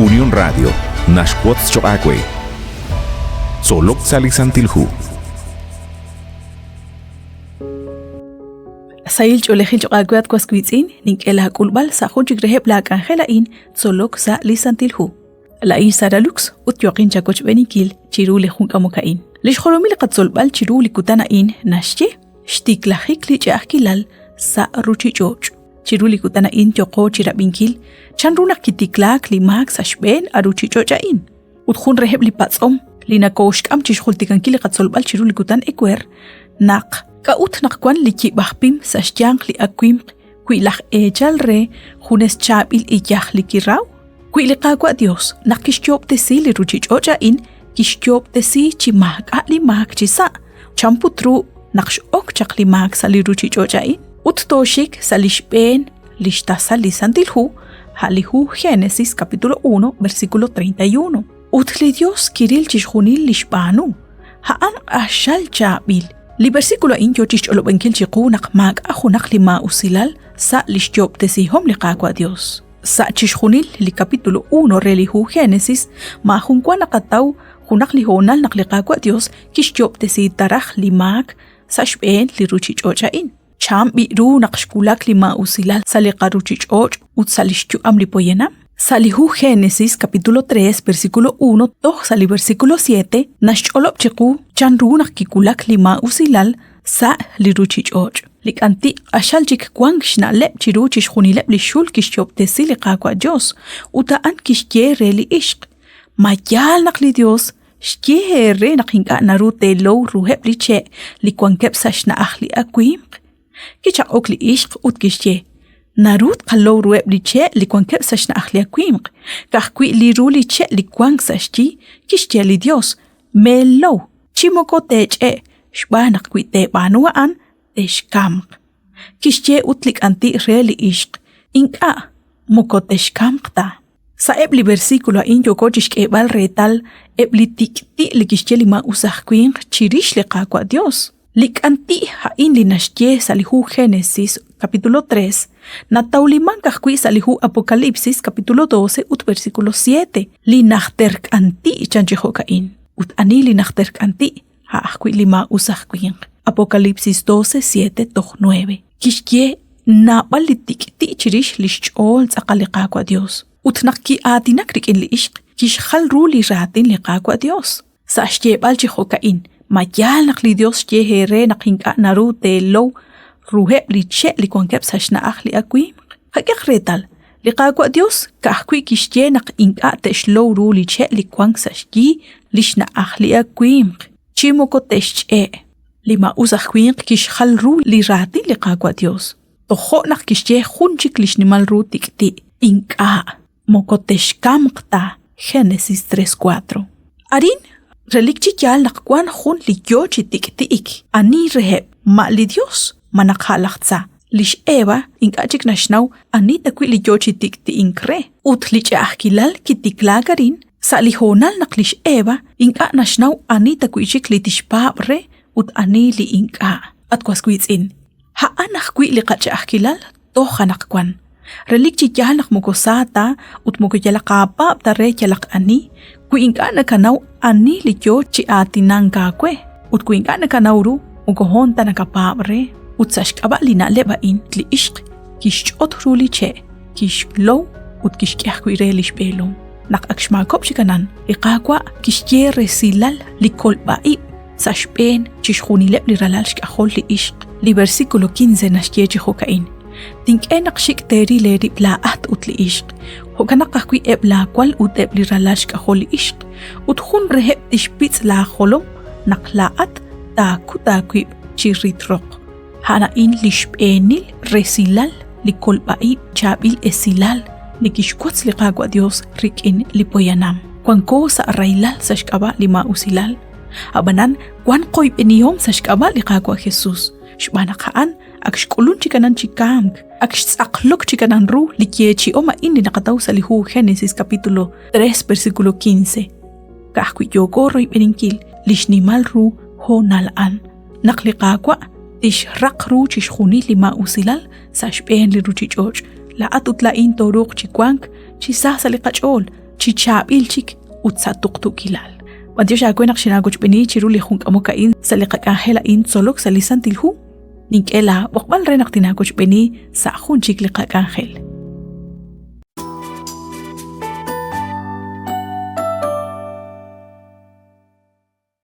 Unión Radio, Nashquots Choacue. Solok Salisantilhu. Sail Cholejil Choacuat Quasquitzin, Ninkela Kulbal, Sahunchik Reheb Black Angela in, Solok Salisantilhu. La Isaralux, Utyokin Chakoch Benikil, Chiruli Hunkamukain. Lishholomil Katsolbal Chiruli Kutana in, Nashche, Stiklahikli Chakilal, Sa Ruchi George. Chiruli Kutana in Choko Chirabinkil, Chanruna Kitiklak li Max Ashben Aruchi Georgia in. Uthun Reheb li Patsom, Lina Koshk Am Chishultikankil Katsolbal Chiruli Kutan Equer, Nak. Kaut nakwan li kibahpim sashjang li akwim kuilach ejal re junes chabil iyah li kiraw kuilikagwa Dios nakishtyop tesi li ruchich oja in kishtyop tesi chi mag li mag chisa champutru naksh ok chak li mag sa li ruchich oja in uttoshik sa lishben lishtasa li santilhu halihu Génesis capítulo 1 versículo 31 utli Dios kiril chishjunil lishbanu haan ashal chabil li versículo in yochish olobenkil chiqunak mag ajunak lima usilal sa lishtyop tesihom liqaqua Dios. Sa chishjunil li capítulo 1 relihu Génesis ma junkwana qataw junak lihonal naqliqaqua Dios kishtyop tesi taraj li mag sa shben li ruchich ocha in. Cham biru naqshkulak lima usilal sa liqa ruchich och ut sa lishtyu am lipoyenam. Salihu Génesis capítulo 3 versículo 1 toh sali versículo 7 nashcholop chiqu chanrunak kikulak lima usilal sa liruchich och likanti ashal chik kwang shnalep chiruchich khunilep lishul kishchop tesi liqaqwa Dios uta an kishye reli ishq mayal naqli Dios shkie re naqinka narute lo ruheb liche likwankep sashna akhli akwim kicha okli ishq ut kishye Narut qallow rueb liche likwan kep sashna akhlia kwimq kahkwi li ru liche likwan sashti kishtia li Dios melo chimoko teche shbanak kwi te banuan teshkamq kishtie utlik anti reli ishq inka moko teshkamqta sa ebli versículo in yokochish ebal retal ebli tikti likishtie lima usah kwinq chirish liqaqwa Dios likanti hain li nashtie salihu Génesis capítulo 3 natauliman kahkwi salihu Apocalipsis capítulo 12 ut versículo 7 li nachterk anti chanchihokain ut ani li nachterk anti ha ahkwi lima usahkwin Apocalipsis 12 7 toh 9 kishkie nabalitik ti chirish lishchol tsaqaliqaqwa Dios ut nakki atinak rikin li ishq kishkhal ruli ratin liqaqwa Dios sa shtiebal chihokain mayal naqli Dios shtihere naqinka narute lo ruheb liche likwankep sashna akhli akwim hakik retal liqaqwa Dios kahkwi kishtie naq inka teshlo ru liche likwang sashki lishna akhli akwim chimoko teshche lima usahkwin kishkhal ru li rati liqaqwa Dios toho naq kishtie khunchik lishnimal ru tikti inka moko teshkamqta Génesis 3:4 arin relikchi yal naqkwan khun li yochi tiktik ani reheb ma li Dios manakhalaqtsa lish eva inkachik nashnaw anita kwi li yochi tikti inkre ut lich ahkilal kitiklagarin sa lihonal naklish eva inka nashnaw anita kwi chik li tishpabre ut ani li inka at kwaskwitsin ha anakh kwi li qacha ahkilal to khanaqkwan relikchi yanak mukosata ut mukoyalaqapa tare yalaq ani kwi inka nakanaw ani li yochi atinanka kwe ut kwi inka nakanawru mukohonta nakapabre utsashkaba lina lebain li ishq kishot ruliche kishlo ut kishkahkwi relish belum nak akshmakop chikanan iqaqwa kishye resilal li kolbai sashben chishkhuni leb li ralalsh kahol li ishq li versículo 15 nashye chihokain tink enaqshik teri le riplaat ut li ishq hokanaqahkwi ebla kwal ut eb li ralalsh kahol li ishq ut khun reheb tishpitz la kholom naqlaat ta kutakwi chiritroq hana in lishbenil resilal likolbai chabil esilal likishkwats liqaqwa Dios rikin lipoyanam kwanko sa railal sashkaba lima usilal abanan kwan qoyb eniyom sashkaba liqaqwa Jesus shbana qaan akshkulun chikanan chikamk akshaqlok chikanan ru likiechi oma inni naqataw salihu Génesis capítulo 3 versículo 15 kahkwi yogoro ibeninkil lishnimal ru honalan naqliqaqwa ish raqru chishkhuni lima usilal sashben li ruchichoj la atut la in toruq chikwank chisasa li qachol chichab ilchik utsatuktu kilal. Matios agwenak shinagoch beni chiruli junk amokain saliqak angela in solok salisantilhu. Ninkela wakbal renak tinagoch beni sa junchik liqak angel.